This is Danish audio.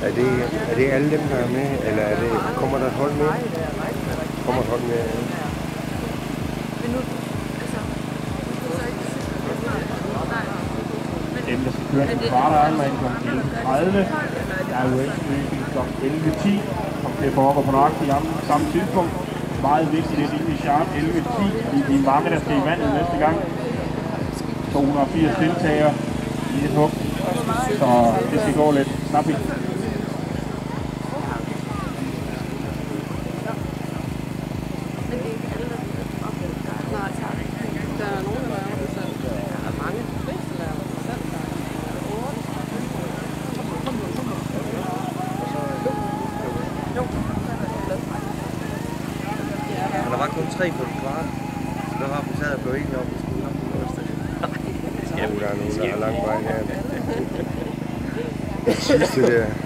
Er det alle dem, der er med, eller kommer der et hold med? Kommer et hold med? Dem, der skal køre den kvarte Ironman kl. 11.30. Der er jo løbning kl. 11.10. Kommer til at foregå på nøjagtigt samme tidspunkt. Meget vigtigt, det er lige sharp 11.10, fordi de er mange, der skal i vandet næste gang. 280 deltagere i et hug, så det skal gå lidt snappigt. Der var kun 3 på den kvart, så der var vi sad og blev enige om, at vi skulle nok på noget sted. Der er nogen, der har lang vej her. Det sidste der.